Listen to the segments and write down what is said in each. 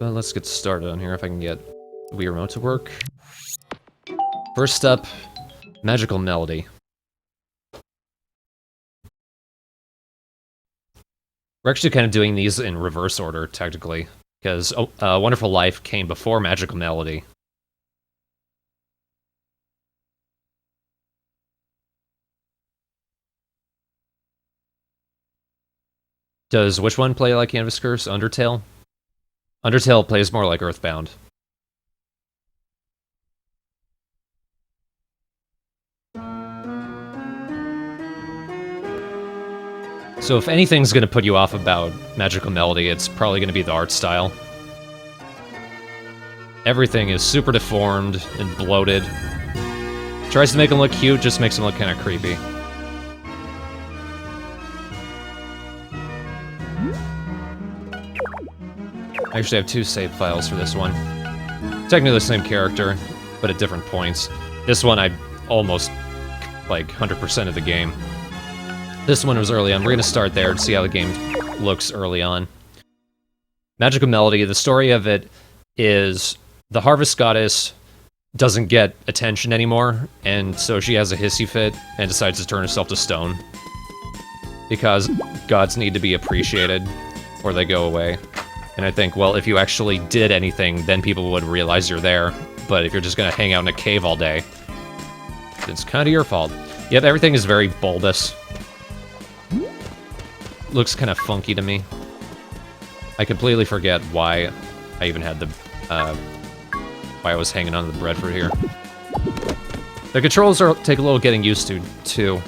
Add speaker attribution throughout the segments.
Speaker 1: Well, let's get started on here if I can get the Wii Remote to work. First up, Magical Melody. We're actually kind of doing these in reverse order, technically, because Wonderful Life came before Magical Melody. Does which one play like Canvas Curse? Undertale? Undertale plays more like Earthbound. So if anything's going to put you off about Magical Melody, it's probably going to be the art style. Everything is super deformed and bloated. Tries to make them look cute, just makes them look kind of creepy. I actually have two save files for this one. Technically the same character, but at different points. This one I almost, like, 100% of the game. This one was early on. We're gonna start there to see how the game looks early on. Magical Melody, the story of it is the Harvest Goddess doesn't get attention anymore, and so she has a hissy fit and decides to turn herself to stone. Because gods need to be appreciated, or they go away. And I think, well, if you actually did anything, then people would realize you're there. But if you're just gonna hang out in a cave all day, it's kind of your fault. Yep, everything is very bulbous. Looks kind of funky to me. I completely forget why I even had the, why I was hanging on to the breadfruit here. The controls take a little getting used to, too.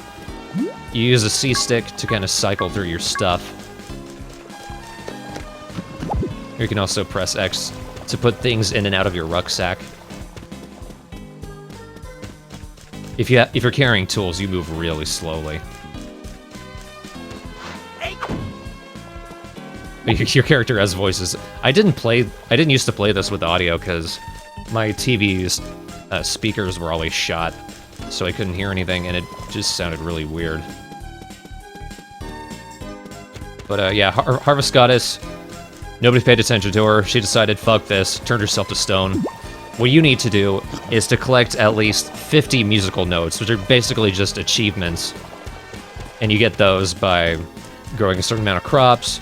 Speaker 1: You use a C-stick to kind of cycle through your stuff. You can also press X to put things in and out of your rucksack. If you're carrying tools, you move really slowly. Your character has voices. I didn't used to play this with audio because my TV's speakers were always shot, so I couldn't hear anything, and it just sounded really weird. But yeah, Harvest Goddess. Nobody paid attention to her. She decided, fuck this, turned herself to stone. What you need to do is to collect at least 50 musical notes, which are basically just achievements. And you get those by growing a certain amount of crops,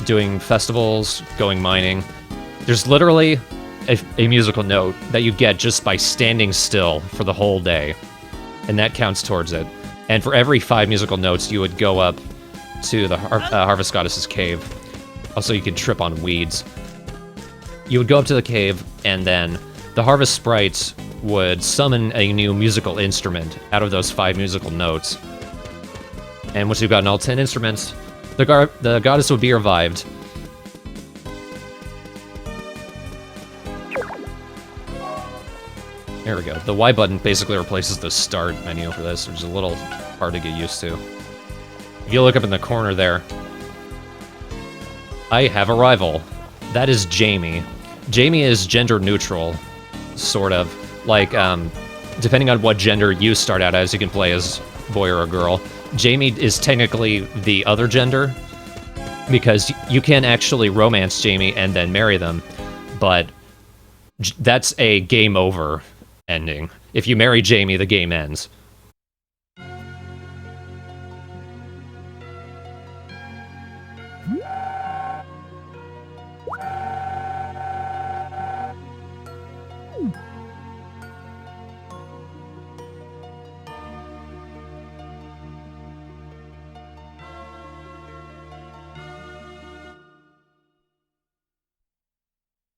Speaker 1: doing festivals, going mining. There's literally a musical note that you get just by standing still for the whole day. And that counts towards it. And for every 5 musical notes, you would go up to the Harvest Goddess's cave. Also, you can trip on weeds. You would go up to the cave, and then the Harvest Sprites would summon a new musical instrument out of those 5 musical notes. And once you've gotten all 10 instruments, the goddess would be revived. There we go. The Y button basically replaces the start menu for this, which is a little hard to get used to. If you look up in the corner there, I have a rival. That is Jamie. Jamie is gender neutral, sort of. Like, depending on what gender you start out as, you can play as a boy or a girl. Jamie is technically the other gender, because you can actually romance Jamie and then marry them, but that's a game over ending. If you marry Jamie, the game ends.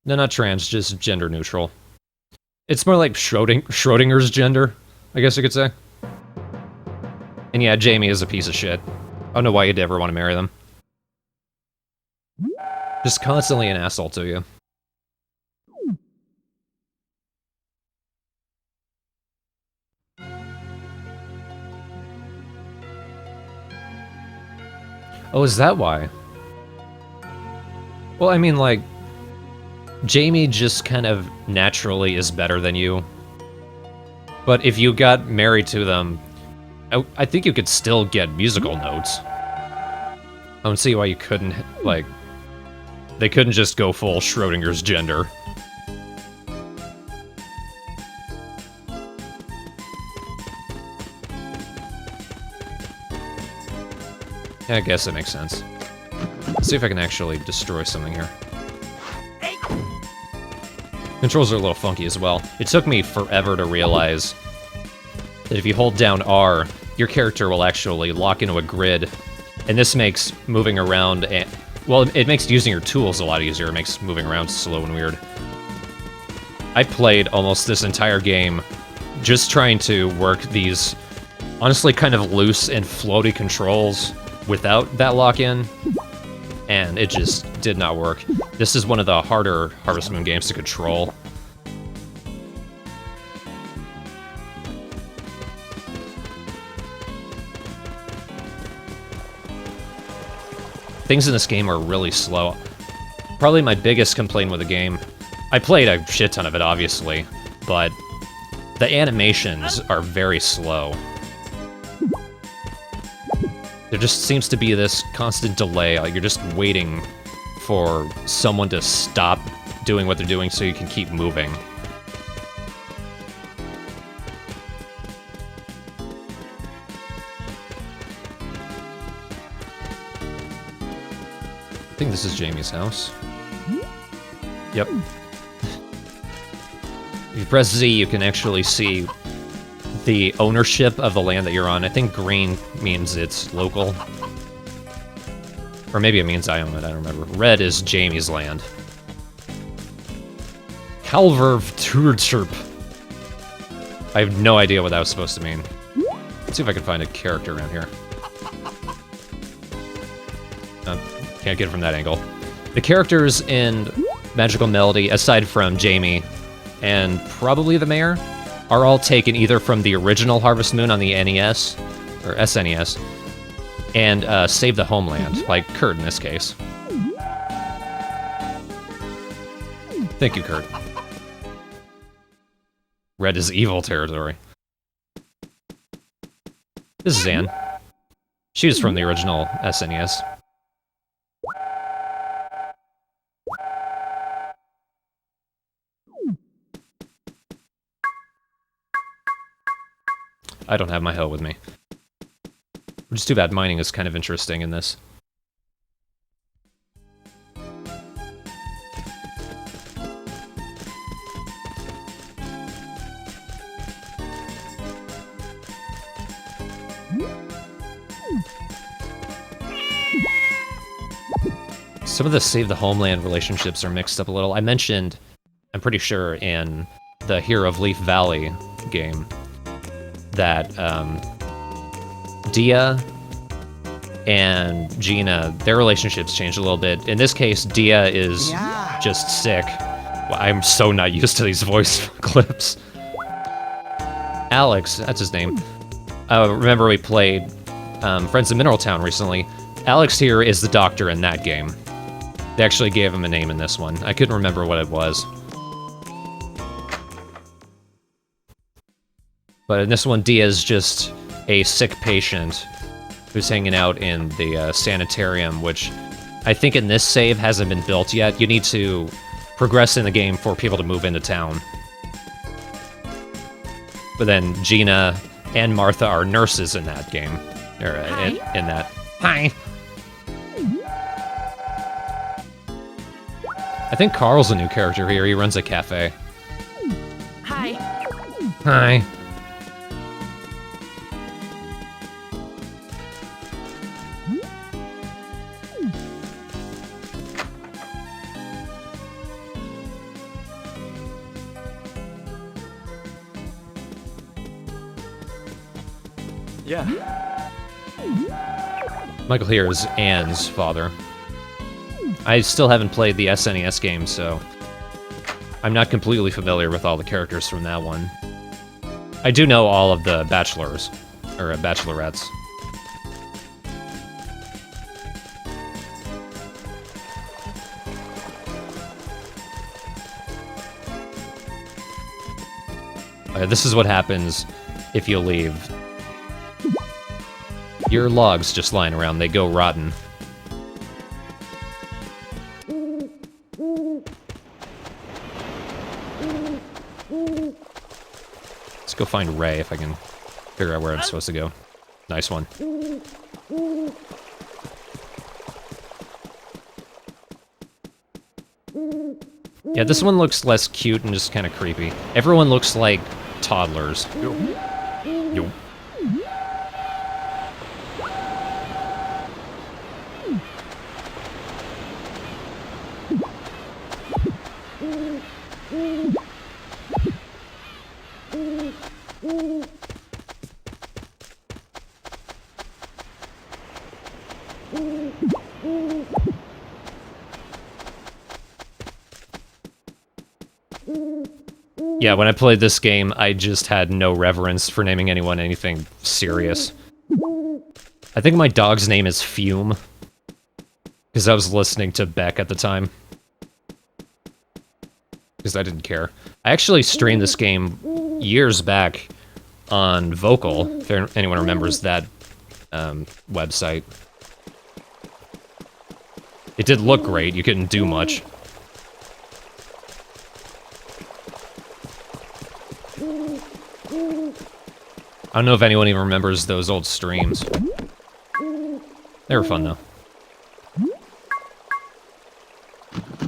Speaker 1: No, not trans, just gender neutral. It's more like Schrodinger's gender, I guess you could say. And yeah, Jamie is a piece of shit. I don't know why you'd ever want to marry them. Just constantly an asshole to you. Oh, is that why? Well, I mean, like, Jamie just kind of naturally is better than you. But if you got married to them, I think you could still get musical notes. I don't see why you couldn't, like, They couldn't just go full Schrodinger's gender. Yeah, I guess that makes sense. Let's see if I can actually destroy something here. Controls are a little funky as well. It took me forever to realize that if you hold down R, your character will actually lock into a grid, and this makes moving around, well, it makes using your tools a lot easier. It makes moving around slow and weird. I played almost this entire game just trying to work these, honestly, kind of loose and floaty controls without that lock-in, and it just did not work. This is one of the harder Harvest Moon games to control. Things in this game are really slow. Probably my biggest complaint with the game, I played a shit ton of it, obviously, but the animations are very slow. There just seems to be this constant delay, like you're just waiting for someone to stop doing what they're doing so you can keep moving. I think this is Jamie's house. Yep. If you press Z, you can actually see the ownership of the land that you're on. I think green means it's local. Or maybe it means I own it, I don't remember. Red is Jamie's land. Calverv Turchirp. I have no idea what that was supposed to mean. Let's see if I can find a character around here. Can't get it from that angle. The characters in Magical Melody, aside from Jamie and probably the mayor, are all taken either from the original Harvest Moon on the NES, or SNES, and Save the Homeland, like Kurt in this case. Thank you, Kurt. Red is evil territory. This is Anne. She was from the original SNES. I don't have my hoe with me. Which is too bad. Mining is kind of interesting in this. Some of the Save the Homeland relationships are mixed up a little. I mentioned, I'm pretty sure, in the Hero of Leaf Valley game, that Dia and Gina, their relationships changed a little bit. In this case, Dia is just sick. I'm so not used to these voice clips. Alex, that's his name. Remember we played Friends of Mineral Town recently. Alex here is the doctor in that game. They actually gave him a name in this one. I couldn't remember what it was. But in this one, Dia's just a sick patient who's hanging out in the sanitarium, which I think in this save hasn't been built yet. You need to progress in the game for people to move into town. But then Gina and Martha are nurses in that game. Or in that. Hi! I think Carl's a new character here. He runs a cafe.
Speaker 2: Hi.
Speaker 1: Hi.
Speaker 2: Yeah.
Speaker 1: Michael here is Anne's father. I still haven't played the SNES game, so I'm not completely familiar with all the characters from that one. I do know all of the bachelors, or bachelorettes. This is what happens if you leave. Your logs just lying around, they go rotten. Let's go find Ray if I can figure out where I'm supposed to go. Nice one. Yeah, this one looks less cute and just kind of creepy. Everyone looks like toddlers. Yo. Yeah, when I played this game, I just had no reverence for naming anyone anything serious. I think my dog's name is Fume, because I was listening to Beck at the time. Because I didn't care. I actually streamed this game years back on Vocal, if anyone remembers that website. It did look great, you couldn't do much. I don't know if anyone even remembers those old streams. They were fun, though.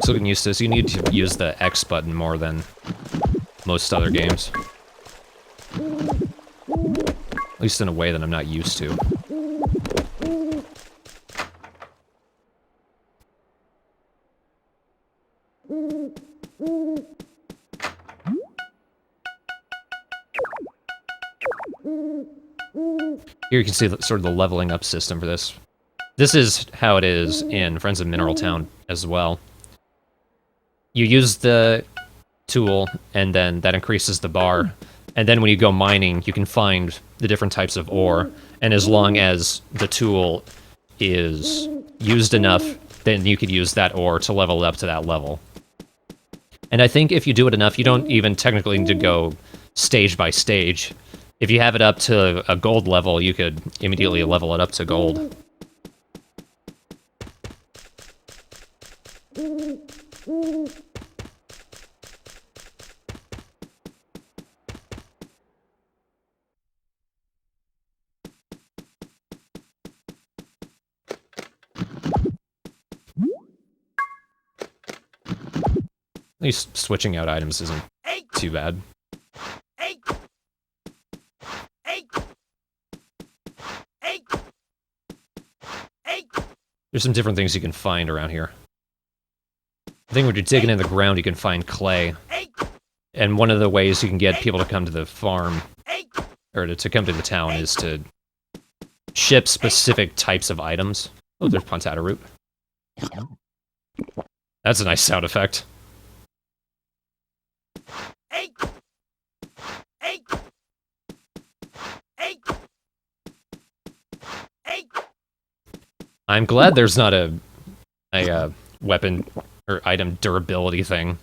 Speaker 1: Still getting used to this. You need to use the X button more than most other games. At least in a way that I'm not used to. Here you can see sort of the leveling up system for this. This is how it is in Friends of Mineral Town as well. You use the tool, and then that increases the bar. And then when you go mining, you can find the different types of ore. And as long as the tool is used enough, then you could use that ore to level it up to that level. And I think if you do it enough, you don't even technically need to go stage by stage. If you have it up to a gold level, you could immediately level it up to gold. At least switching out items isn't too bad. There's some different things you can find around here. I think when you're digging in the ground, you can find clay. And one of the ways you can get people to come to the farm, or to come to the town, is to ship specific types of items. Oh, there's Pontata root. That's a nice sound effect. I'm glad there's not a weapon or item durability thing.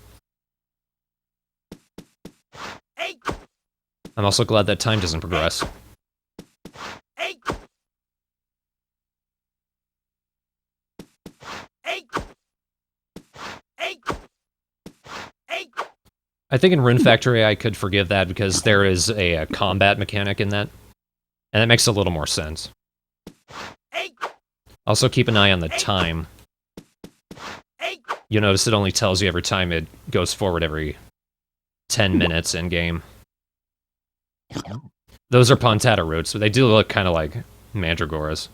Speaker 1: I'm also glad that time doesn't progress. I think in Rune Factory I could forgive that because there is a combat mechanic in that. And that makes a little more sense. Also keep an eye on the time. You'll notice it only tells you every time it goes forward every 10 minutes in-game. Those are Pontata roots, but they do look kind of like mandragoras.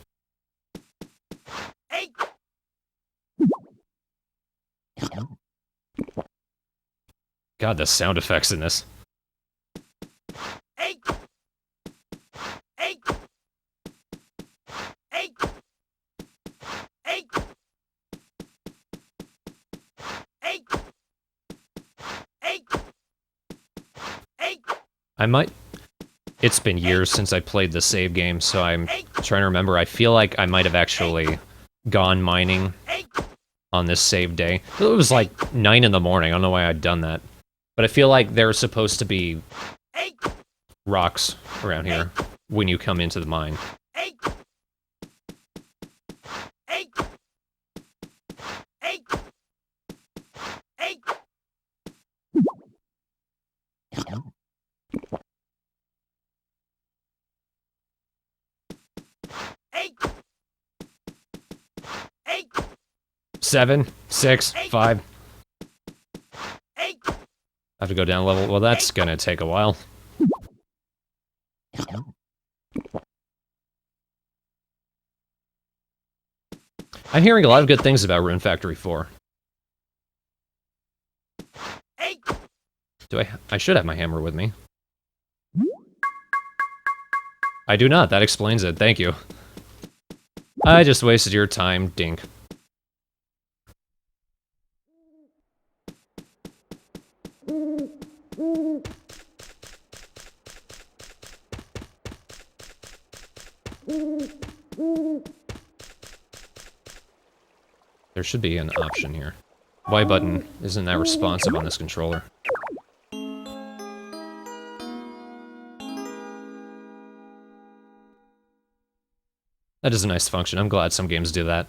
Speaker 1: God, the sound effects in this. I might... It's been years since I played the save game, so I'm trying to remember. I feel like I might have actually gone mining on this save day. It was like 9 in the morning. I don't know why I'd done that. But I feel like there are supposed to be rocks around here when you come into the mine. 7, 6, 5. I have to go down a level. Well, that's gonna take a while. I'm hearing a lot of good things about Rune Factory 4. I should have my hammer with me. I do not, that explains it, thank you. I just wasted your time, dink. There should be an option here. Y button isn't that responsive on this controller. That is a nice function. I'm glad some games do that.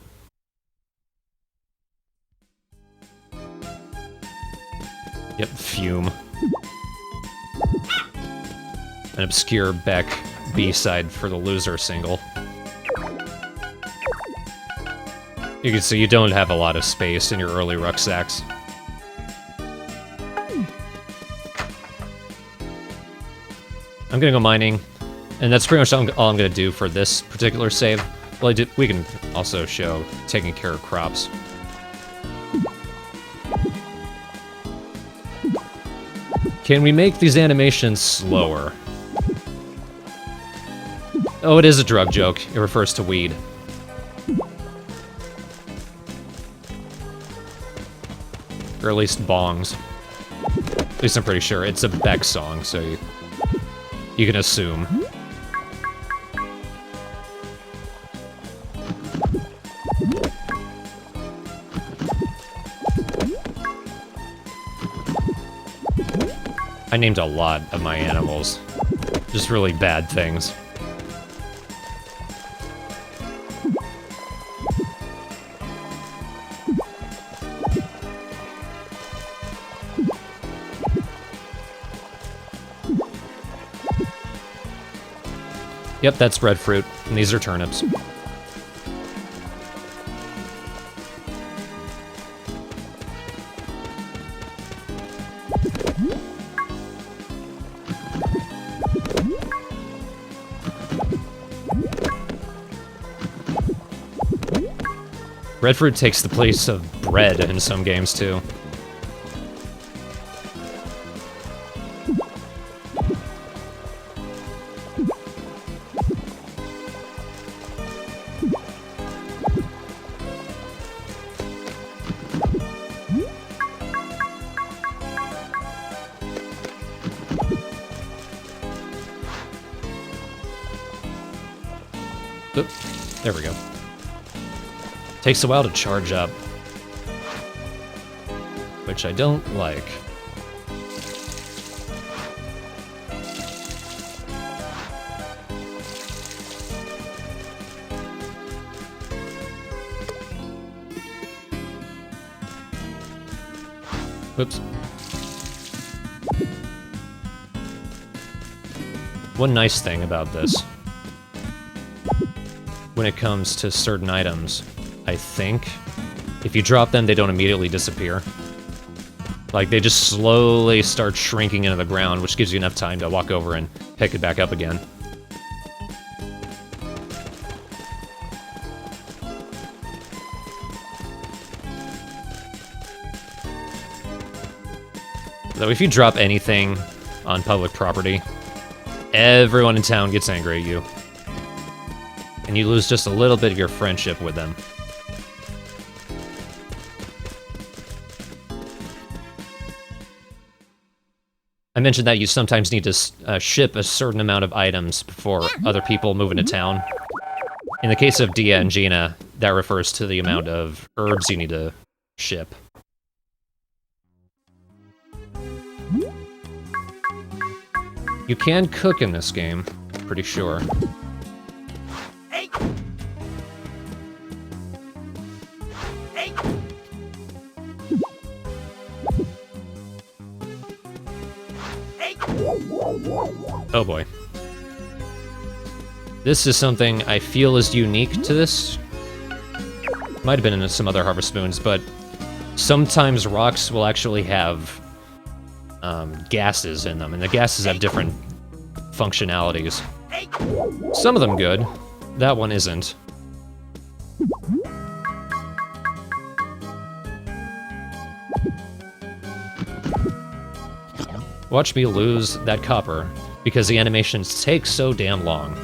Speaker 1: Yep, Fume. An obscure Beck B-side for the Loser single. You can see you don't have a lot of space in your early rucksacks. I'm gonna go mining, and that's pretty much all I'm gonna do for this particular save. Well, we can also show taking care of crops. Can we make these animations slower? Oh, it is a drug joke. It refers to weed. Or at least bongs. At least I'm pretty sure. It's a Beck song, so you can assume. I named a lot of my animals. Just really bad things. Yep, that's breadfruit, and these are turnips. Breadfruit takes the place of bread in some games, too. Oop, there we go. Takes a while to charge up, which I don't like. Whoops. One nice thing about this, when it comes to certain items, I think, if you drop them, they don't immediately disappear. Like, they just slowly start shrinking into the ground, which gives you enough time to walk over and pick it back up again. Though if you drop anything on public property, everyone in town gets angry at you. And you lose just a little bit of your friendship with them. I mentioned that you sometimes need to ship a certain amount of items before other people move into town. In the case of Dia and Gina, that refers to the amount of herbs you need to ship. You can cook in this game, pretty sure. Oh boy. This is something I feel is unique to this Might have been in some other Harvest Moons, but sometimes rocks will actually have gases in them, and the gases have different functionalities. Some of them good. That one isn't. Watch me lose that copper, because the animations take so damn long.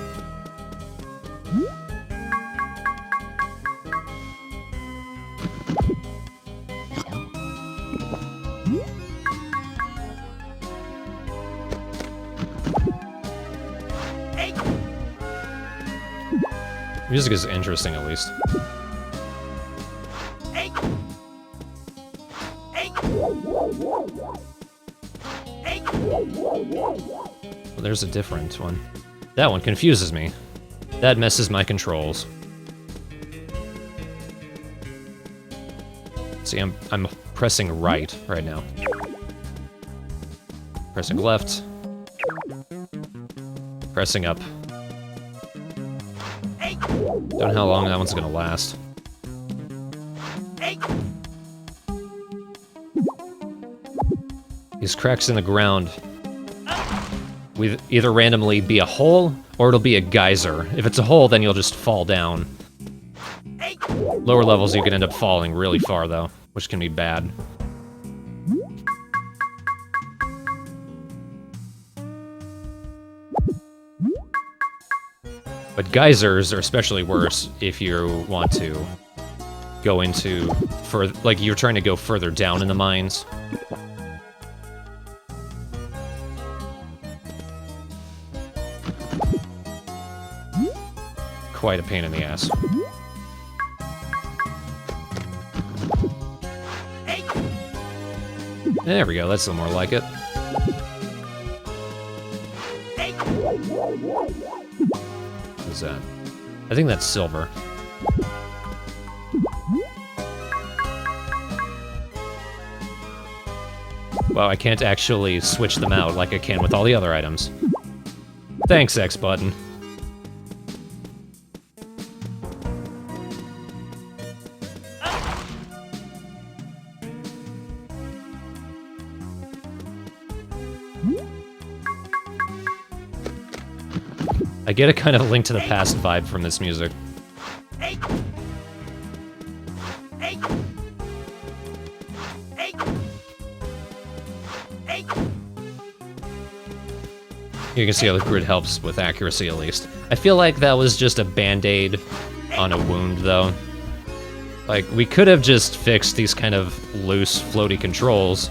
Speaker 1: Music is interesting, at least. Well, there's a different one. That one confuses me. That messes my controls. See, I'm pressing right now. Pressing left. Pressing up. Don't know how long that one's gonna last. These cracks in the ground will either randomly be a hole, or it'll be a geyser. If it's a hole, then you'll just fall down. Lower levels, you can end up falling really far, though, which can be bad. But geysers are especially worse if you want to go into, like, you're trying to go further down in the mines. Quite a pain in the ass. There we go, that's a little more like it. What's that? I think that's silver. Wow, I can't actually switch them out like I can with all the other items. Thanks, X button. I get a kind of Link to the Past vibe from this music. You can see how the grid helps with accuracy, at least. I feel like that was just a band-aid on a wound, though. Like, we could have just fixed these kind of loose, floaty controls,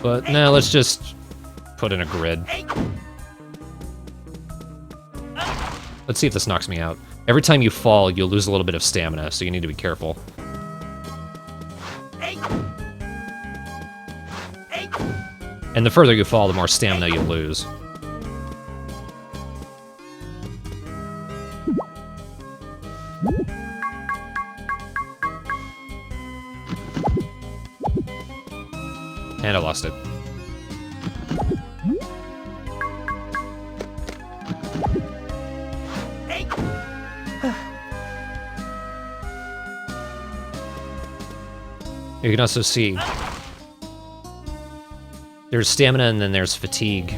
Speaker 1: but nah, let's just put in a grid. Let's see if this knocks me out. Every time you fall, you'll lose a little bit of stamina, so you need to be careful. And the further you fall, the more stamina you lose. And I lost it. You can also see there's stamina and then there's fatigue,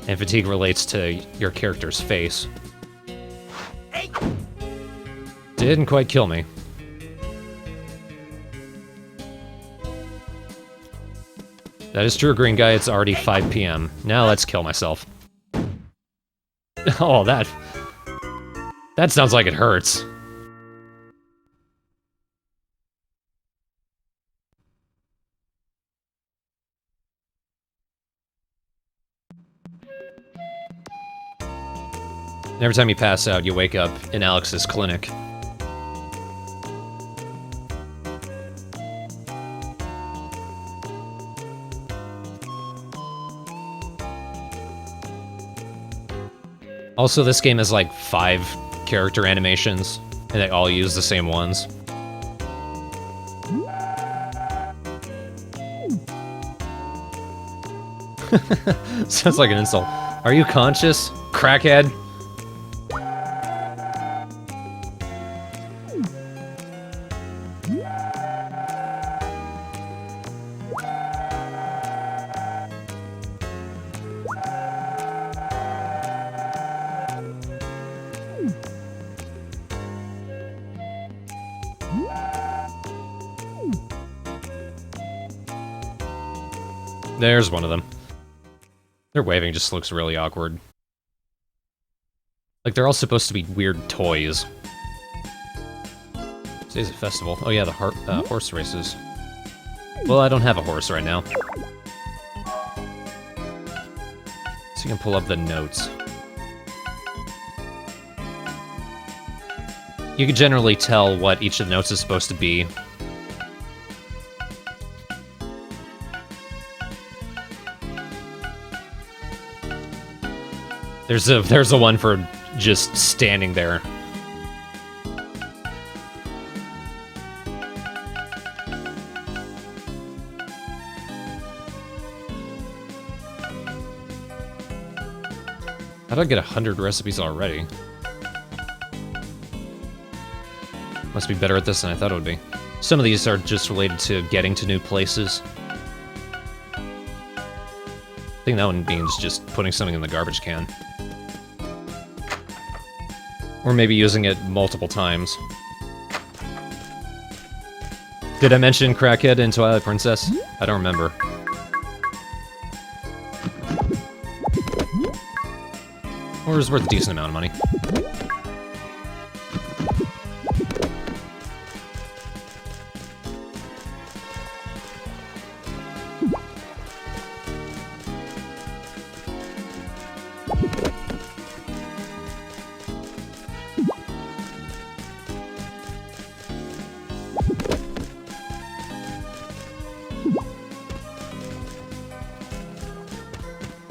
Speaker 1: and fatigue relates to your character's face. Didn't quite kill me. That is true, green guy, it's already 5 PM. Now let's kill myself. Oh, that sounds like it hurts. And every time you pass out, you wake up in Alex's clinic. Also, this game has like 5 character animations, and they all use the same ones. Sounds like an insult. Are you conscious, crackhead? There's one of them. Their waving just looks really awkward. Like, they're all supposed to be weird toys. Today's a festival. Oh yeah, the horse races. Well, I don't have a horse right now. So you can pull up the notes. You can generally tell what each of the notes is supposed to be. There's a one for just standing there. How did I get 100 recipes already? Must be better at this than I thought it would be. Some of these are just related to getting to new places. I think that one means just putting something in the garbage can. Or maybe using it multiple times. Did I mention Crackhead in Twilight Princess? I don't remember. Or is worth a decent amount of money.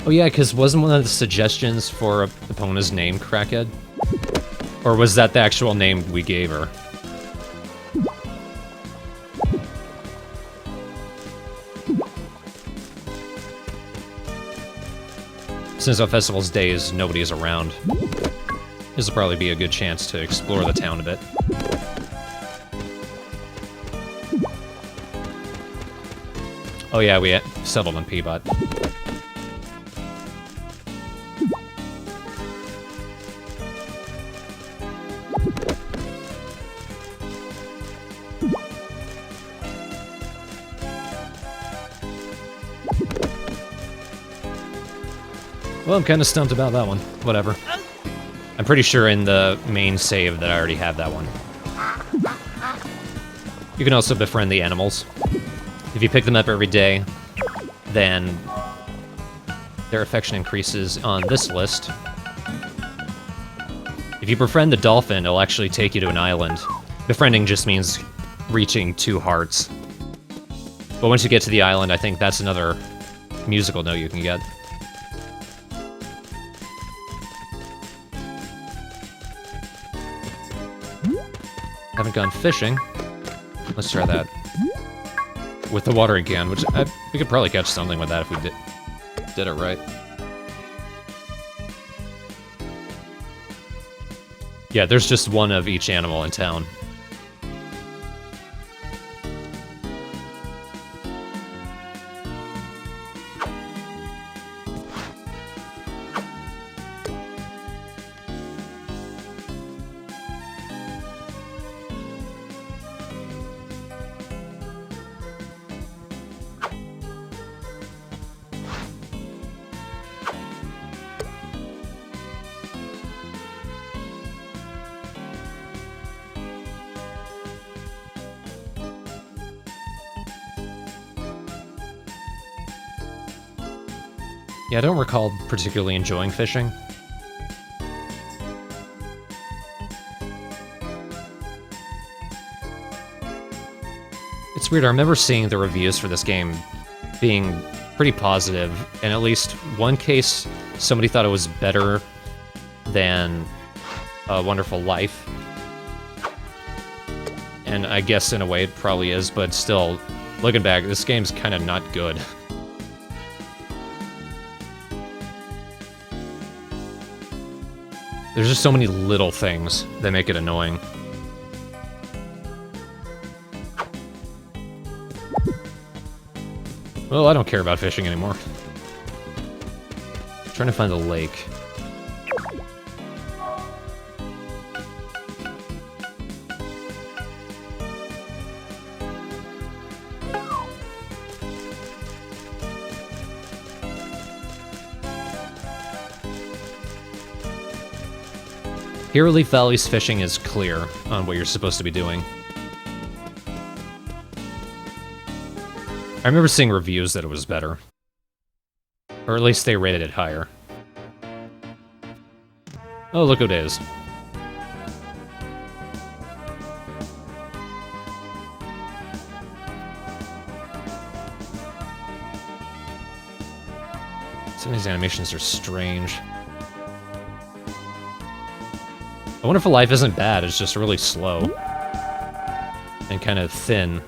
Speaker 1: Oh yeah, because wasn't one of the suggestions for Epona's name Crackhead? Or was that the actual name we gave her? Since on Festival's days, nobody is around. This will probably be a good chance to explore the town a bit. Oh yeah, we settled in Peabot. Well, I'm kind of stumped about that one. Whatever. I'm pretty sure in the main save that I already have that one. You can also befriend the animals. If you pick them up every day, then their affection increases on this list. If you befriend the dolphin, it'll actually take you to an island. Befriending just means reaching 2 hearts. But once you get to the island, I think that's another musical note you can get. Haven't gone fishing. Let's try that. With the watering can, which we could probably catch something with that if we did it right. Yeah, there's just one of each animal in town. Yeah, I don't recall particularly enjoying fishing. It's weird, I remember seeing the reviews for this game being pretty positive. In at least one case, somebody thought it was better than A Wonderful Life. And I guess in a way it probably is, but still, looking back, this game's kind of not good. There's just so many little things that make it annoying. Well, I don't care about fishing anymore. I'm trying to find the lake. Hero Leaf Valley's fishing is clear on what you're supposed to be doing. I remember seeing reviews that it was better. Or at least they rated it higher. Oh, look who it is. Some of these animations are strange. A Wonderful Life isn't bad, it's just really slow. And kind of thin.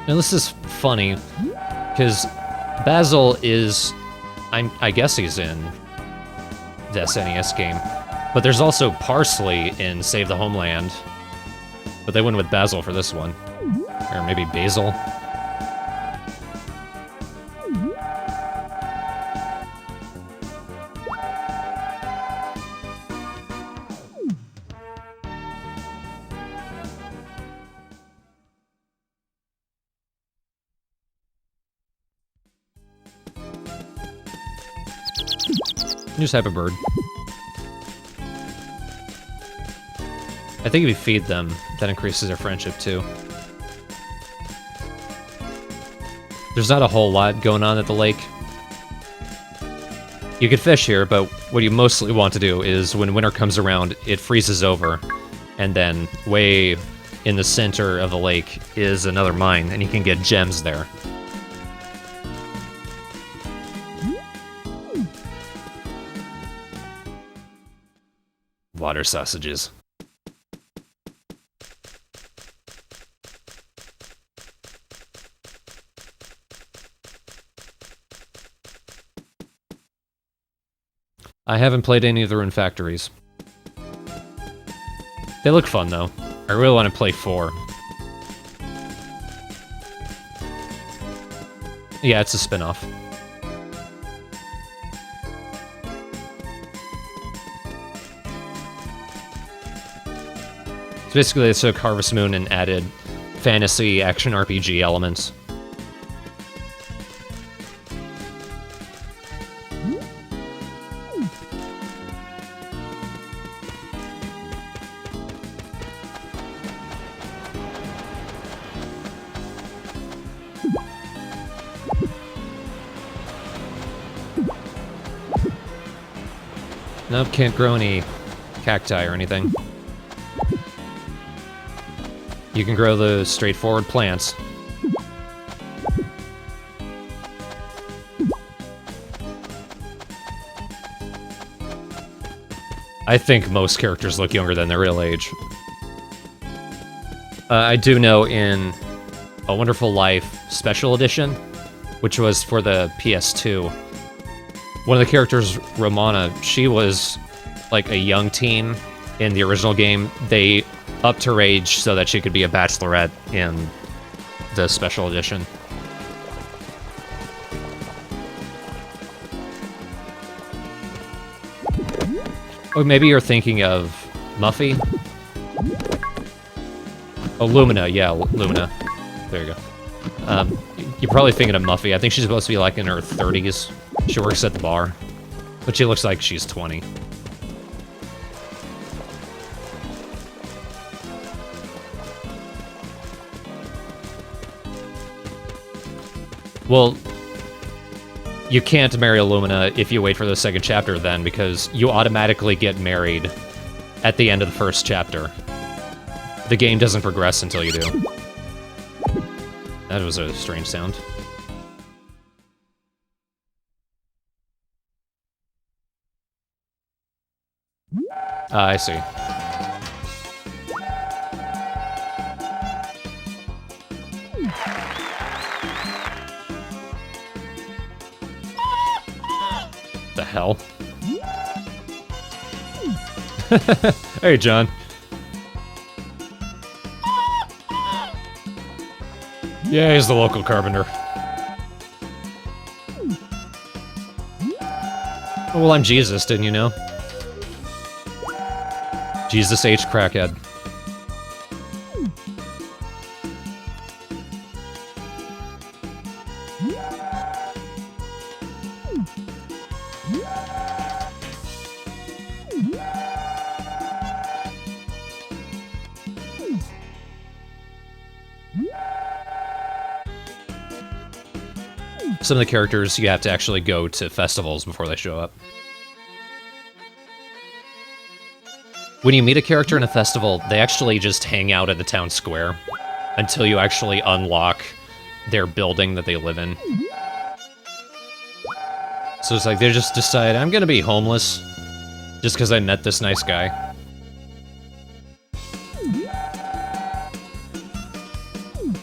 Speaker 1: Now this is funny, because Basil is... I guess he's in the SNES game. But there's also Parsley in Save the Homeland. But they went with Basil for this one. Or maybe Basil. Just have a bird. I think if you feed them, that increases their friendship too. There's not a whole lot going on at the lake. You could fish here, but what you mostly want to do is when winter comes around, it freezes over, and then way in the center of the lake is another mine, and you can get gems there. Water sausages. I haven't played any of the Rune Factories. They look fun, though. I really want to play 4. Yeah, it's a spin-off. So basically, they took Harvest Moon and added fantasy action RPG elements. Nope, can't grow any cacti or anything. You can grow the straightforward plants. I think most characters look younger than their real age. I do know in A Wonderful Life Special Edition, which was for the PS2, one of the characters, Romana, she was like a young teen in the original game. They upped her age so that she could be a bachelorette in the Special Edition. Oh, maybe you're thinking of Muffy? Oh, Lumina, yeah, Lumina. There you go. You're probably thinking of Muffy. I think she's supposed to be like in her 30s. She works at the bar, but she looks like she's 20. Well, you can't marry Illumina if you wait for the second chapter then, because you automatically get married at the end of the first chapter. The game doesn't progress until you do. That was a strange sound. I see. The hell? Hey, John. Yeah, he's the local carpenter. Oh, well, I'm Jesus, didn't you know? Jesus H. Crackhead. some of the characters, you have to actually go to festivals before they show up. When you meet a character in a festival, they actually just hang out at the town square until you actually unlock their building that they live in. So it's like they just decide, I'm gonna be homeless just because I met this nice guy.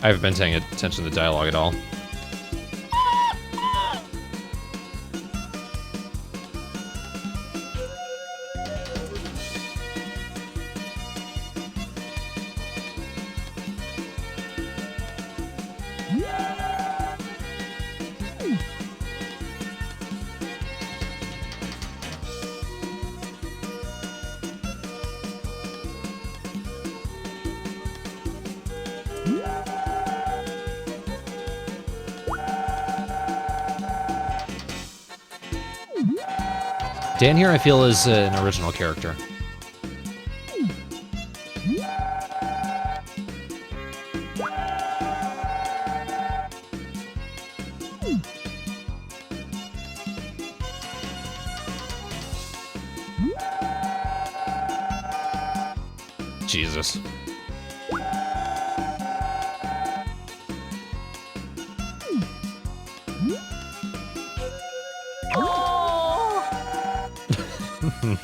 Speaker 1: I haven't been paying attention to the dialogue at all. Dan here, I feel, is an original character. Jesus.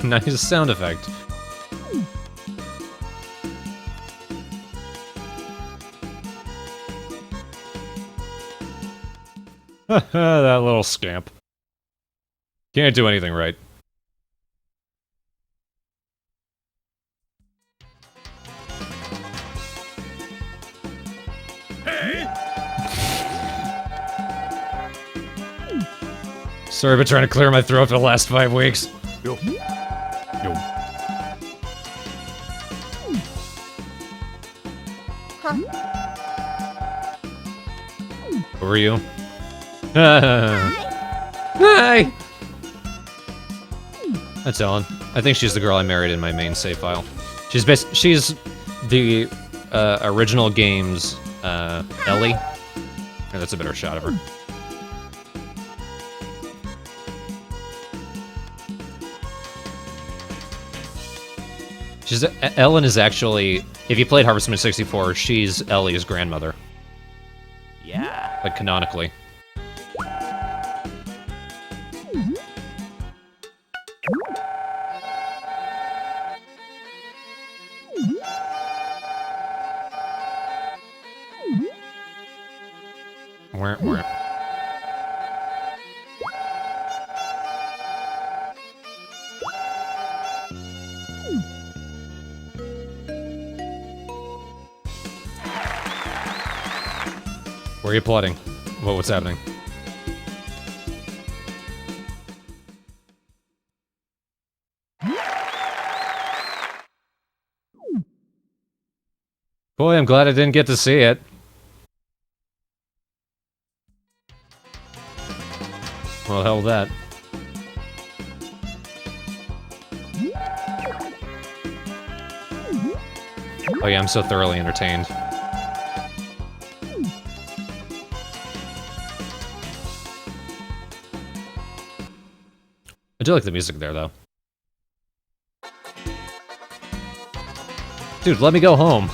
Speaker 1: Nice sound effect. That little scamp. Can't do anything right. Sorry, but trying to clear my throat for the last 5 weeks.
Speaker 3: Yo.
Speaker 1: Who are you? Hi! That's Ellen. I think she's the girl I married in my main save file. She's the original game's Ellie. Yeah, that's a better shot of her. Ellen is actually, if you played Harvest Moon 64, she's Ellie's grandmother.
Speaker 3: Yeah.
Speaker 1: Like, canonically. Where? Where are you plotting? What's happening? Boy, I'm glad I didn't get to see it. Well, hell with that. Oh yeah, I'm so thoroughly entertained. I do like the music there, though. Dude, let me go home.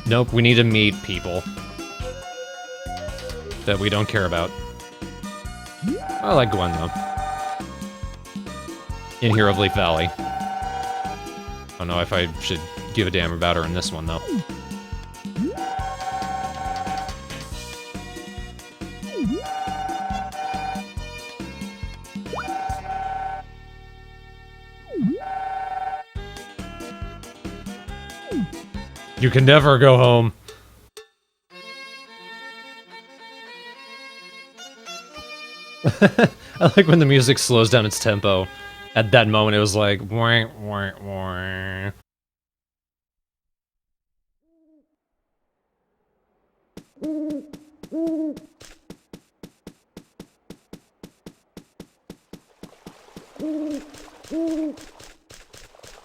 Speaker 1: Nope, we need to meet people that we don't care about. I like Gwen, though. In Hero of Leaf Valley. I don't know if I should give a damn about her in this one, though. You can never go home. I like when the music slows down its tempo. At that moment, it was like... Wah, wah, wah.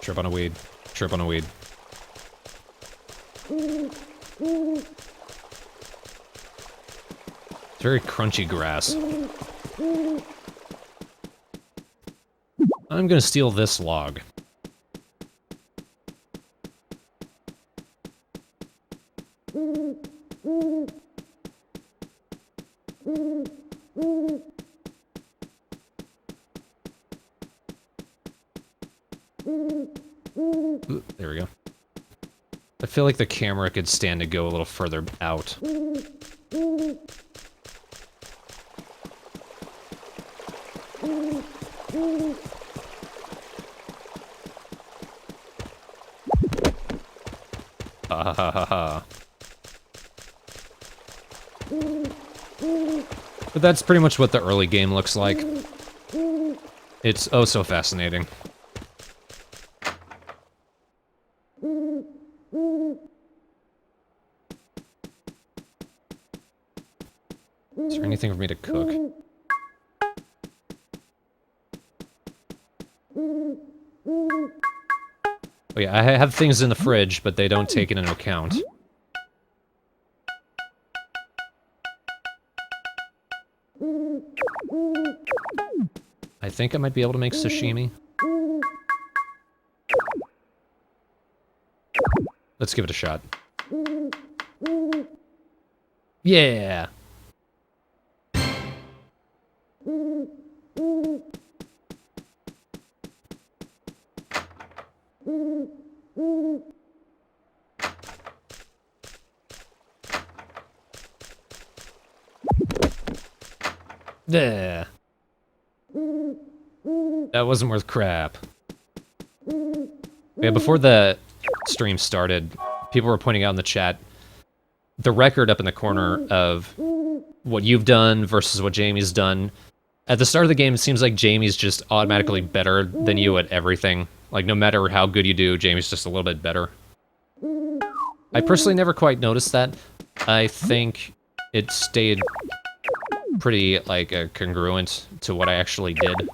Speaker 1: Trip on a weed. Trip on a weed. It's very crunchy grass. I'm gonna steal this log. Ooh, there we go. I feel like the camera could stand to go a little further out. Ha ha ha ha. But that's pretty much what the early game looks like. It's oh so fascinating. Is there anything for me to cook? Oh yeah, I have things in the fridge, but they don't take it into account. I think I might be able to make sashimi. Let's give it a shot. Yeah! Yeah. That wasn't worth crap. Yeah, before the stream started, people were pointing out in the chat the record up in the corner of what you've done versus what Jamie's done. At the start of the game, it seems like Jamie's just automatically better than you at everything. Like, no matter how good you do, Jamie's just a little bit better. I personally never quite noticed that. I think it stayed pretty, like, congruent to what I actually did.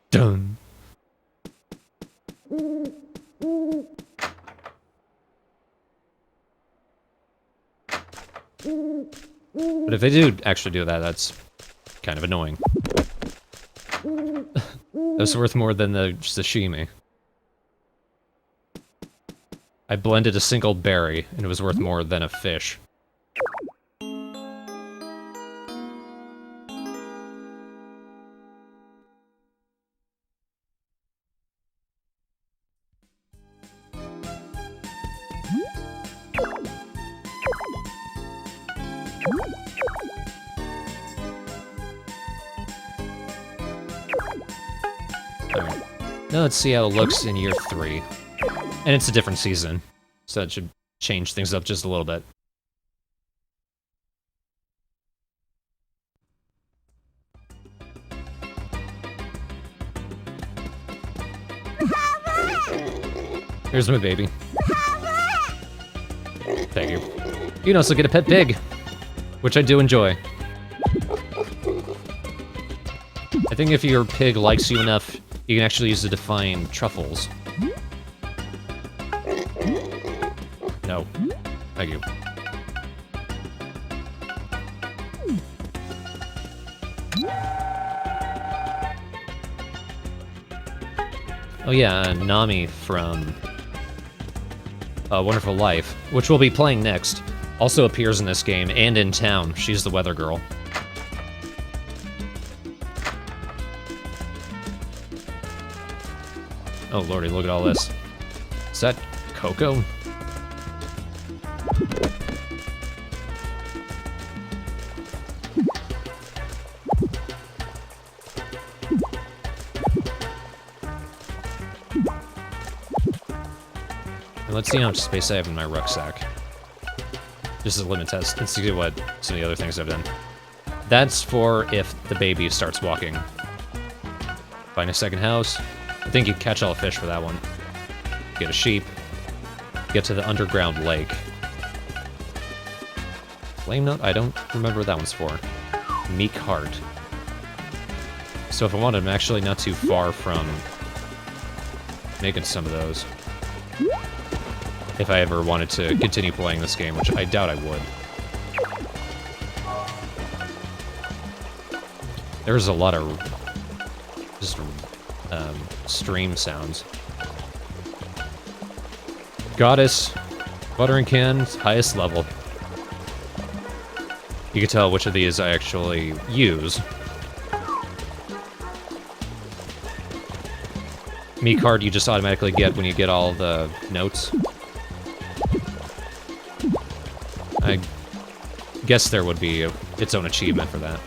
Speaker 1: Done. But if they do actually do that, that's kind of annoying. That's worth more than the sashimi. I blended a single berry, and it was worth more than a fish. Alright. Now let's see how it looks in year 3. And it's a different season, so that should change things up just a little bit. Here's my baby. Thank you. You can also get a pet pig, which I do enjoy. I think if your pig likes you enough, you can actually use it to find truffles. No. Thank you. Oh yeah, Nami from Wonderful Life, which we'll be playing next, also appears in this game and in town. She's the weather girl. Oh lordy, look at all this. Is that cocoa? Let's see how much space I have in my rucksack. Just as a limit test. Let's see what some of the other things I've done. That's for if the baby starts walking. Find a second house. I think you catch all the fish for that one. Get a sheep. Get to the underground lake. Flame Note? I don't remember what that one's for. Meek Heart. So if I wanted, I'm actually not too far from making some of those. If I ever wanted to continue playing this game, which I doubt I would. There's a lot of just stream sounds. Goddess, buttering can, highest level. You can tell which of these I actually use. Me card you just automatically get when you get all the notes. I guess there would be its own achievement for that.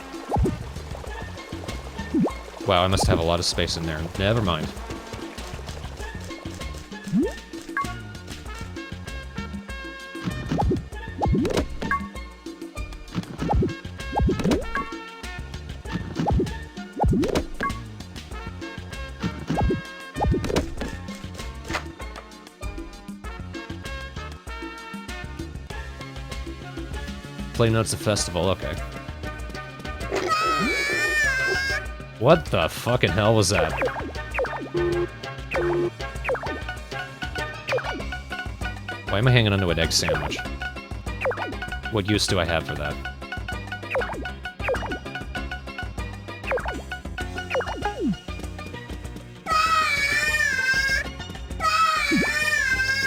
Speaker 1: Wow, I must have a lot of space in there. Never mind. Flame Note's a festival, okay. What the fucking hell was that? Why am I hanging onto an egg sandwich? What use do I have for that?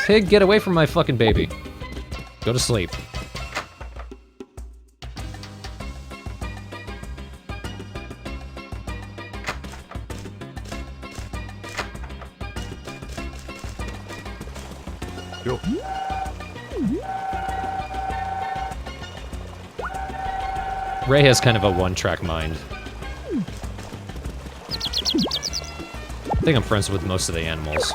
Speaker 1: Pig, get away from my fucking baby. Go to sleep. Ray has kind of a one-track mind. I think I'm friends with most of the animals.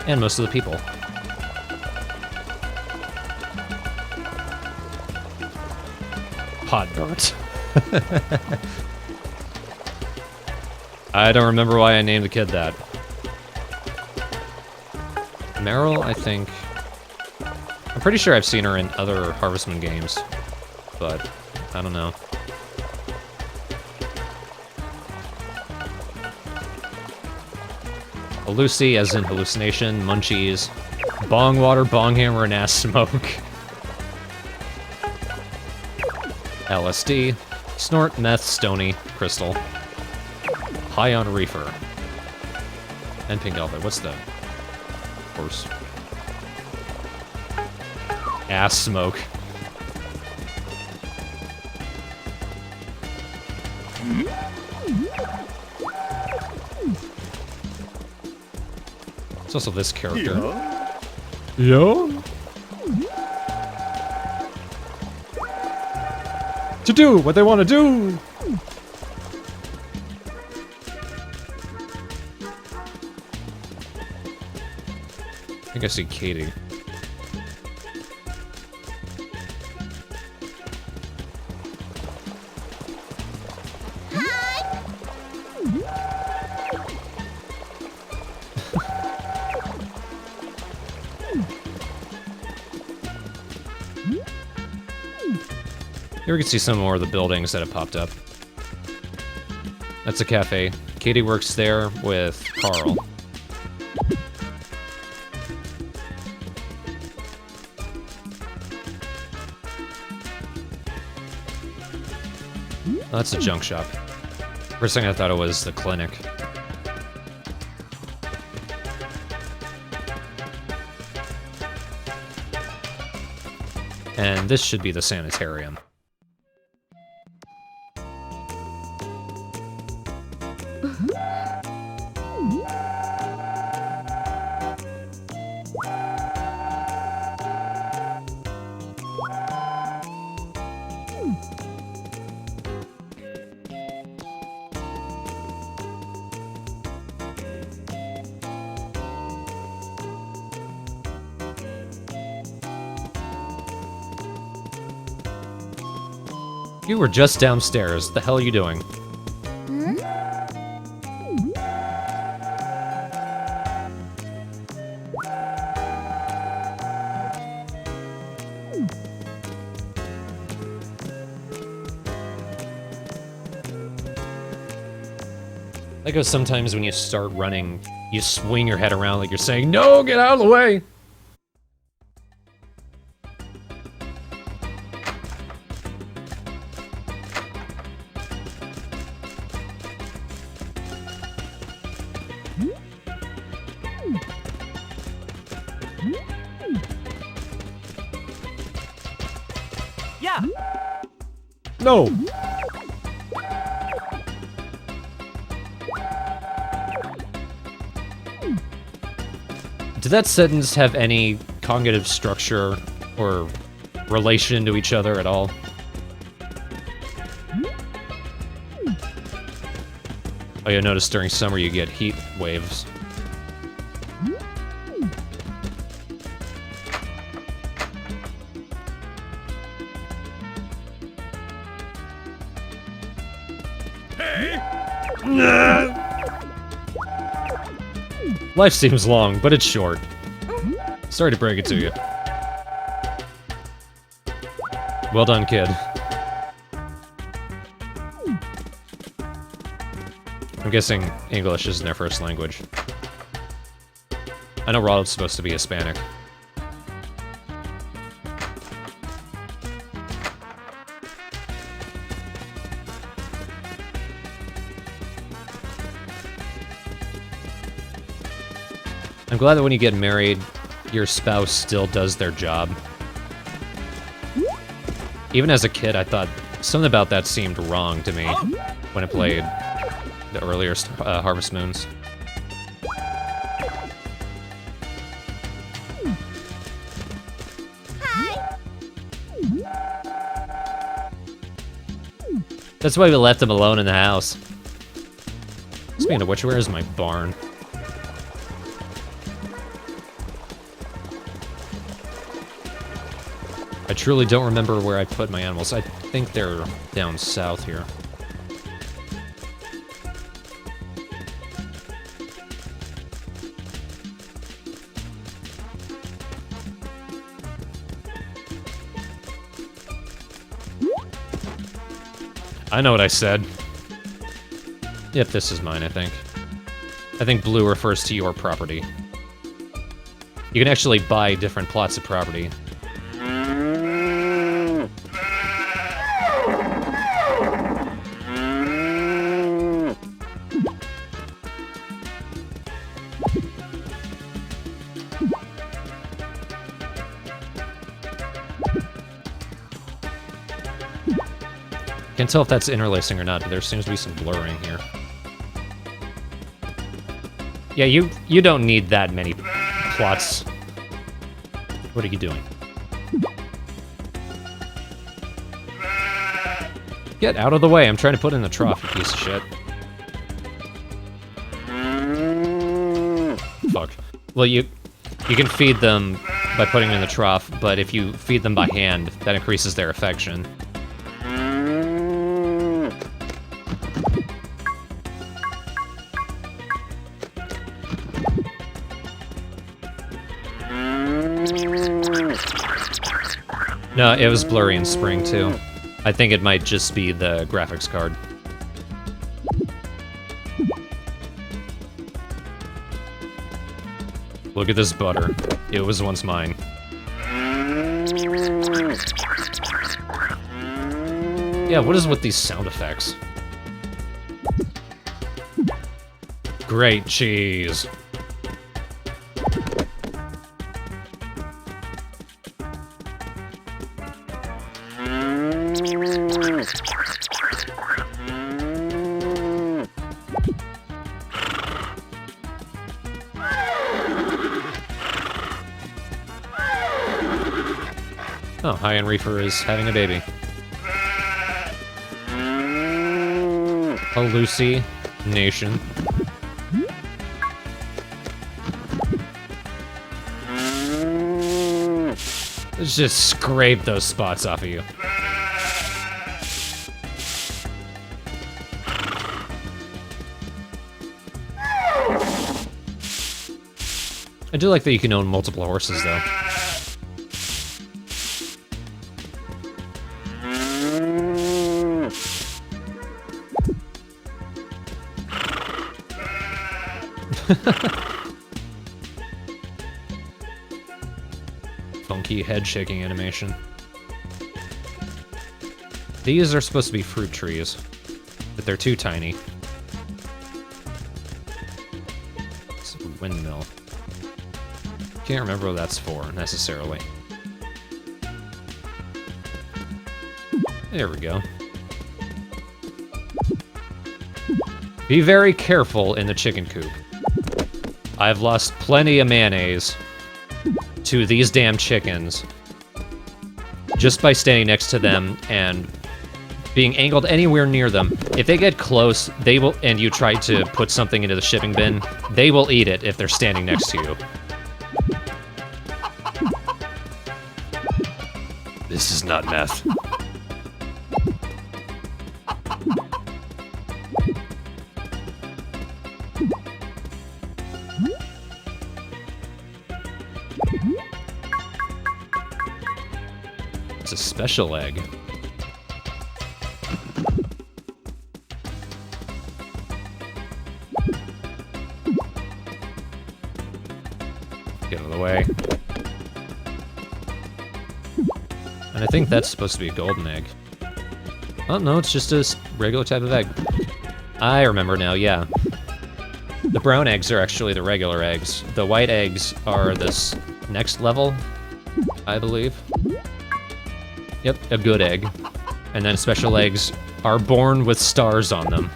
Speaker 1: And most of the people. Hot burnt. I don't remember why I named the kid that. Meryl, I think... I'm pretty sure I've seen her in other Harvest Moon games, but I don't know. Lucy, as in hallucination, munchies, bong water, bong hammer, and ass smoke. LSD, snort, meth, stony, crystal. High on reefer. And pink elephant. What's the horse? Ass smoke. It's also this character. Yo? To do what they want to do! I think I see Katie. Here we can see some more of the buildings that have popped up. That's a cafe. Katie works there with Carl. Oh, that's a junk shop. First thing I thought it was the clinic. And this should be the sanitarium. You were just downstairs. The hell are you doing? Like how sometimes when you start running, you swing your head around like you're saying, "No, get out of the way!"
Speaker 3: Yeah.
Speaker 1: No! Did that sentence have any cognitive structure or relation to each other at all? Oh, you notice during summer you get heat waves. Life seems long, but it's short. Sorry to break it to you. Well done, kid. I'm guessing English isn't their first language. I know Ronald's supposed to be Hispanic. I'm glad that when you get married, your spouse still does their job. Even as a kid, I thought something about that seemed wrong to me when I played the earlier Harvest Moons. That's why we left him alone in the house. Speaking of which, where is my barn? I truly don't remember where I put my animals. I think they're down south here. I know what I said. Yep, this is mine, I think. I think blue refers to your property. You can actually buy different plots of property. Can't tell if that's interlacing or not, but there seems to be some blurring here. Yeah, you don't need that many plots. What are you doing? Get out of the way, I'm trying to put in the trough, you piece of shit. Fuck. Well, you can feed them by putting them in the trough, but if you feed them by hand, that increases their affection. No, it was blurry in spring, too. I think it might just be the graphics card. Look at this butter. It was once mine. Yeah, what is with these sound effects? Great cheese. Oh, High-End Reefer is having a baby. Hallucination. Let's just scrape those spots off of you. I do like that you can own multiple horses, though. Funky head shaking animation. These are supposed to be fruit trees, but they're too tiny. It's a windmill. Can't remember what that's for, necessarily. There we go. Be very careful in the chicken coop. I've lost plenty of mayonnaise to these damn chickens just by standing next to them and being angled anywhere near them. If they get close, they will, and you try to put something into the shipping bin, they will eat it if they're standing next to you. This is not meth. It's a special egg. Get out of the way. And I think that's supposed to be a golden egg. Oh, no, it's just a regular type of egg. I remember now, yeah. The brown eggs are actually the regular eggs. The white eggs are this next level, I believe. Yep, a good egg. And then special eggs are born with stars on them.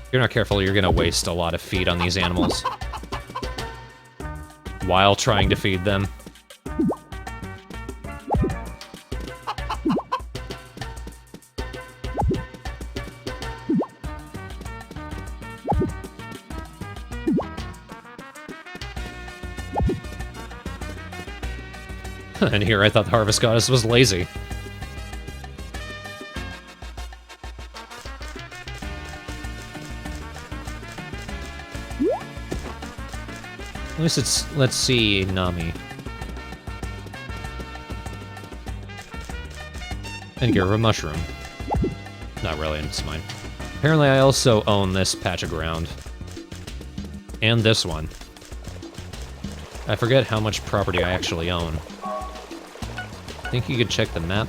Speaker 1: If you're not careful, you're gonna waste a lot of feed on these animals while trying to feed them. And here I thought the Harvest Goddess was lazy. At least it's, let's see, Nami. And give her a mushroom. Not really, it's mine. Apparently I also own this patch of ground. And this one. I forget how much property I actually own. I think you could check the map.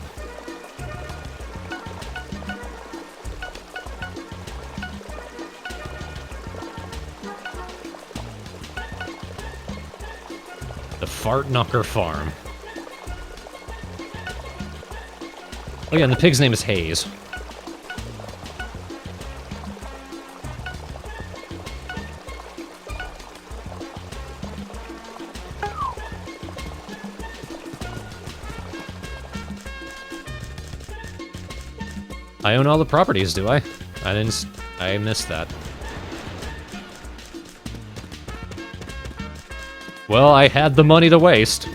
Speaker 1: The Fart Knocker Farm. Oh yeah, and the pig's name is Hayes. I own all the properties, do I? I missed that. Well, I had the money to waste.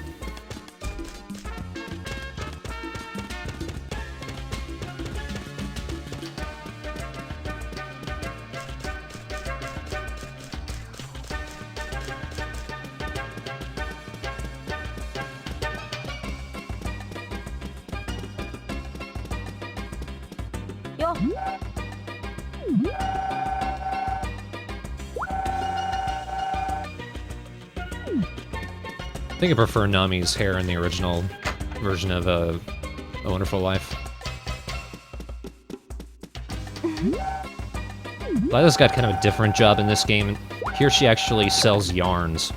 Speaker 2: Yo.
Speaker 1: I think I prefer Nami's hair in the original version of A Wonderful Life. Lila's got kind of a different job in this game. Here she actually sells yarns.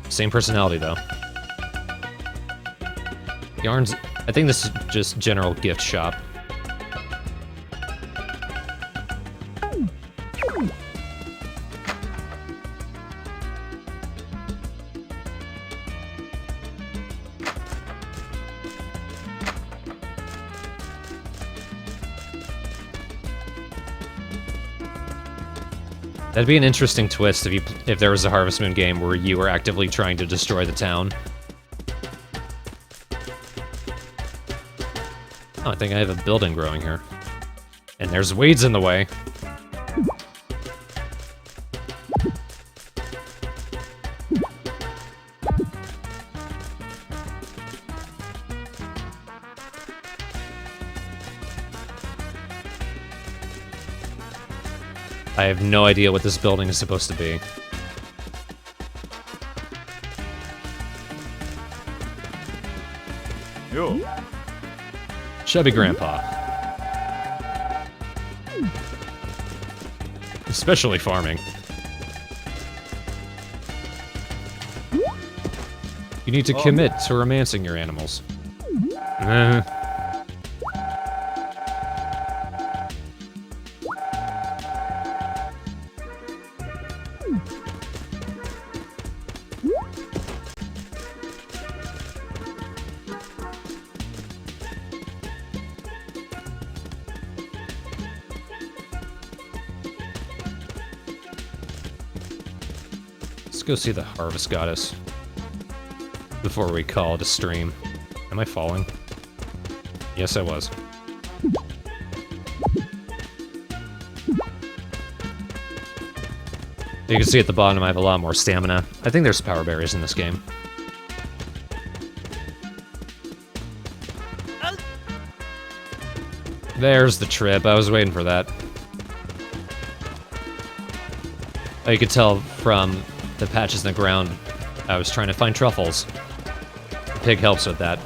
Speaker 1: Same personality, though. Yarns... I think this is just general gift shop. That'd be an interesting twist if there was a Harvest Moon game where you were actively trying to destroy the town. Oh, I think I have a building growing here. And there's weeds in the way. I have no idea what this building is supposed to be.
Speaker 3: Yo.
Speaker 1: Chubby Grandpa. Especially farming. You need to commit to romancing your animals. Let's go see the Harvest Goddess before we call it a stream. Am I falling? Yes, I was. You can see at the bottom I have a lot more stamina. I think there's power berries in this game. There's the trip. I was waiting for that. Oh, you could tell from the patches in the ground I was trying to find truffles. The pig helps with that.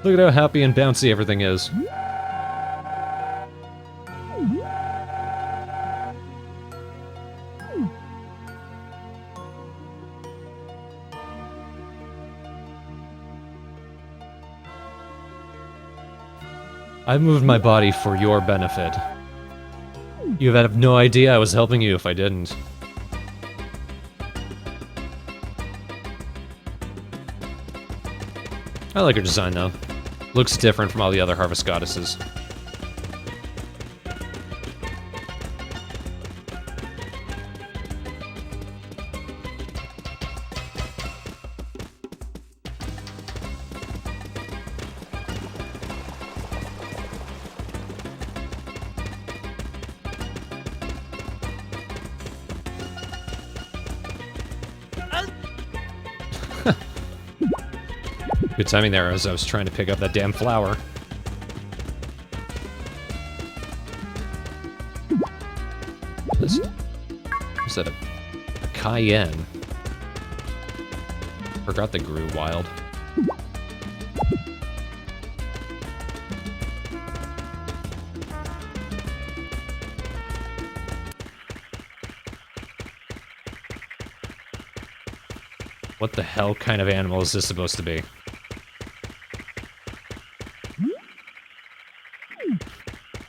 Speaker 1: Look at how happy and bouncy everything is. I moved my body for your benefit. You have no idea I was helping you if I didn't. I like her design though. Looks different from all the other Harvest Goddesses. Good timing there as I was trying to pick up that damn flower. Is that a cayenne? Forgot that grew wild. What the hell kind of animal is this supposed to be?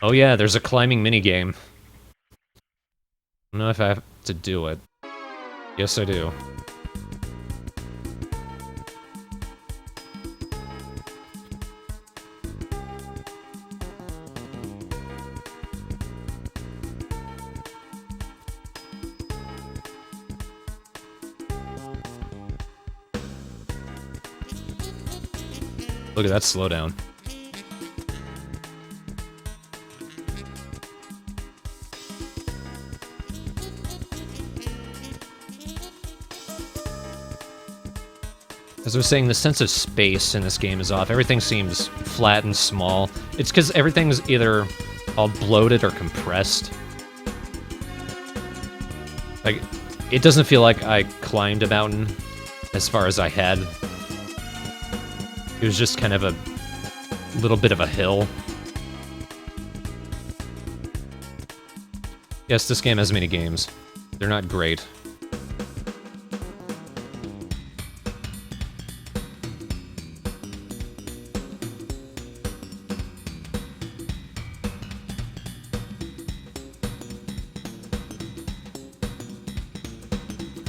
Speaker 1: Oh yeah, there's a climbing minigame. I don't know if I have to do it. Yes, I do. Look at that slowdown. As I was saying, the sense of space in this game is off. Everything seems flat and small. It's because everything's either all bloated or compressed. Like, it doesn't feel like I climbed a mountain as far as I had. It was just kind of a little bit of a hill. Yes, this game has many games. They're not great.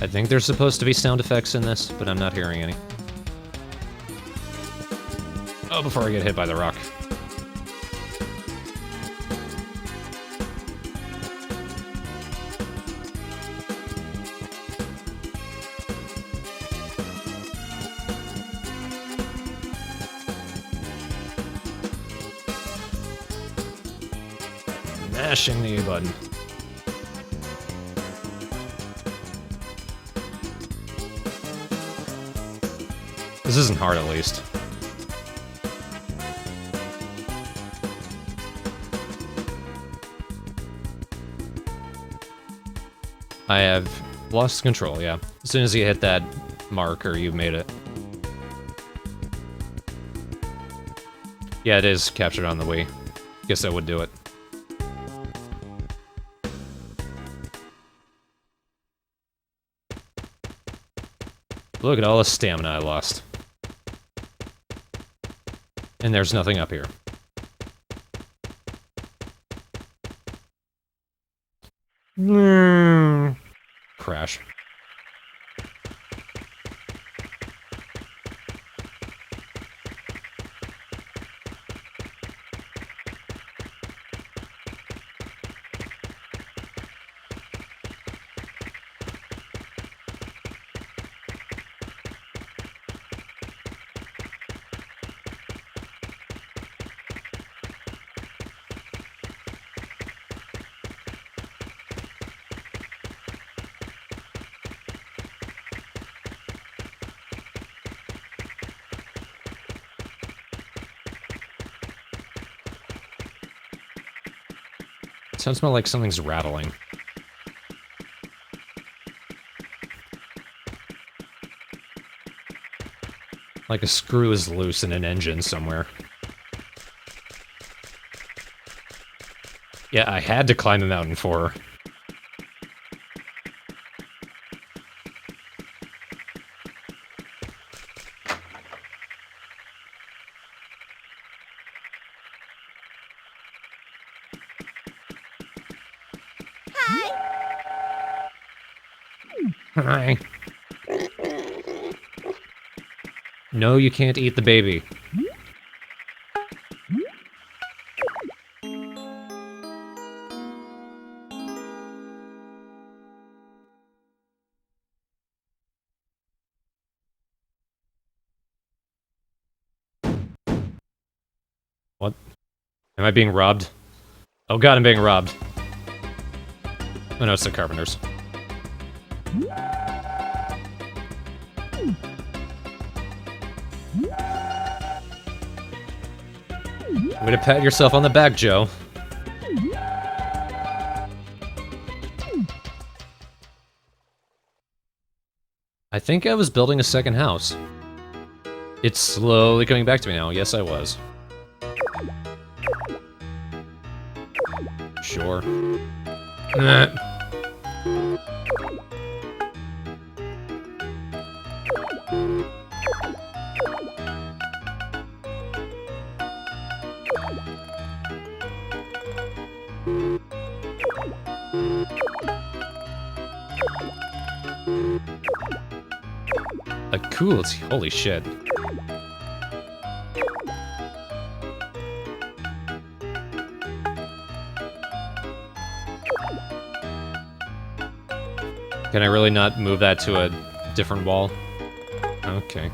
Speaker 1: I think there's supposed to be sound effects in this, but I'm not hearing any. Oh, before I get hit by the rock. Mashing the A button. This isn't hard, at least. I have lost control, yeah. As soon as you hit that marker, you made it. Yeah, it is captured on the Wii. Guess that would do it. Look at all the stamina I lost. And there's nothing up here. Crash. Sounds more like something's rattling. Like a screw is loose in an engine somewhere. Yeah, I had to climb a mountain for her. Hi. No, you can't eat the baby. What? Am I being robbed? Oh god, I'm being robbed. Oh no, it's the carpenters. Way to pat yourself on the back, Joe. I think I was building a second house. It's slowly coming back to me now. Yes, I was. Sure. Cool, holy shit. Can I really not move that to a different wall? Okay.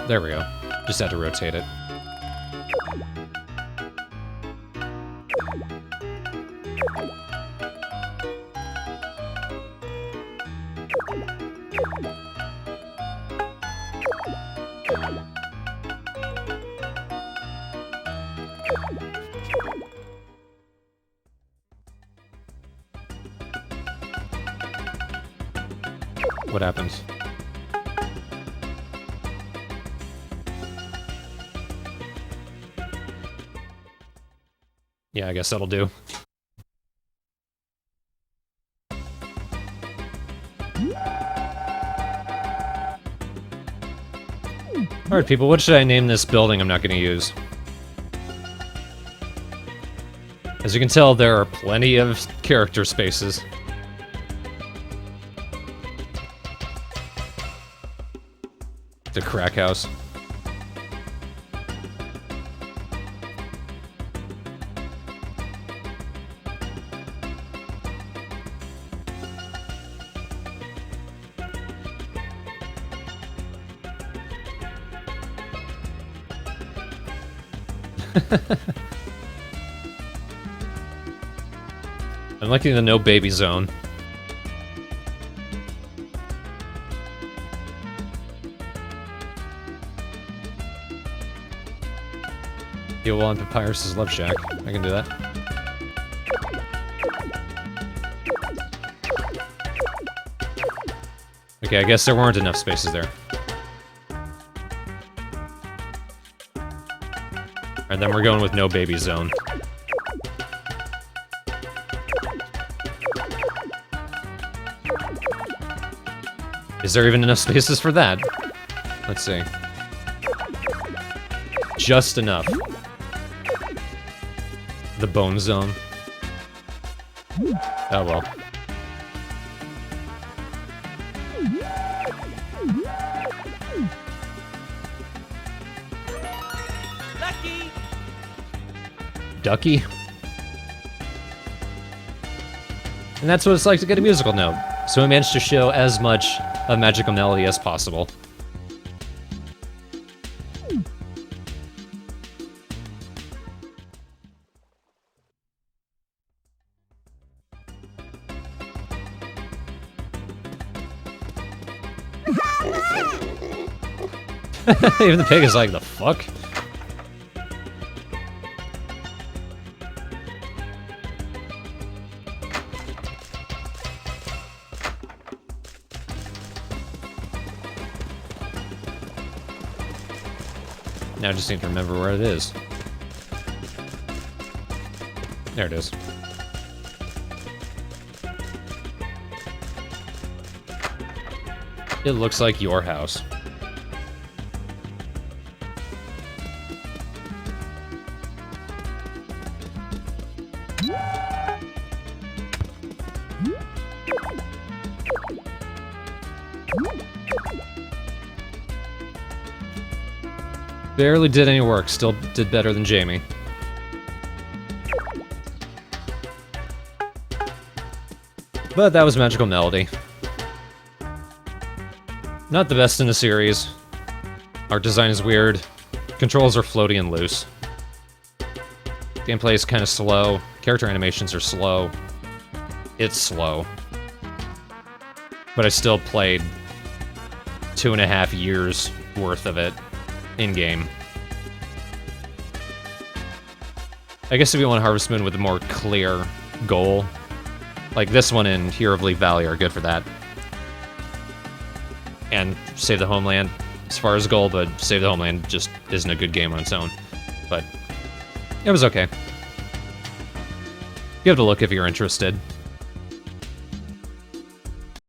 Speaker 1: There we go. Just had to rotate it. What happens? Yeah, I guess that'll do. Alright, people, what should I name this building I'm not going to use? As you can tell, there are plenty of character spaces. the crack house. I'm liking the no baby zone. Heal on Papyrus's Love Shack. I can do that. Okay, I guess there weren't enough spaces there. And then we're going with no baby zone. Is there even enough spaces for that? Let's see. Just enough. The bone zone. Oh well.
Speaker 3: Lucky.
Speaker 1: Ducky? And that's what it's like to get a musical note. So we managed to show as much of magical melody as possible. Even the pig is like, the fuck? Now I just need to remember where it is. There it is. It looks like your house. Barely did any work, still did better than Jamie. But that was Magical Melody. Not the best in the series. Art design is weird. Controls are floaty and loose. Gameplay is kind of slow. Character animations are slow. It's slow. But I still played 2.5 years worth of it in-game. I guess if you want Harvest Moon with a more clear goal, like this one and Hero of Leaf Valley are good for that. And Save the Homeland as far as goal, but Save the Homeland just isn't a good game on its own. But it was okay. Give it a look if you're interested.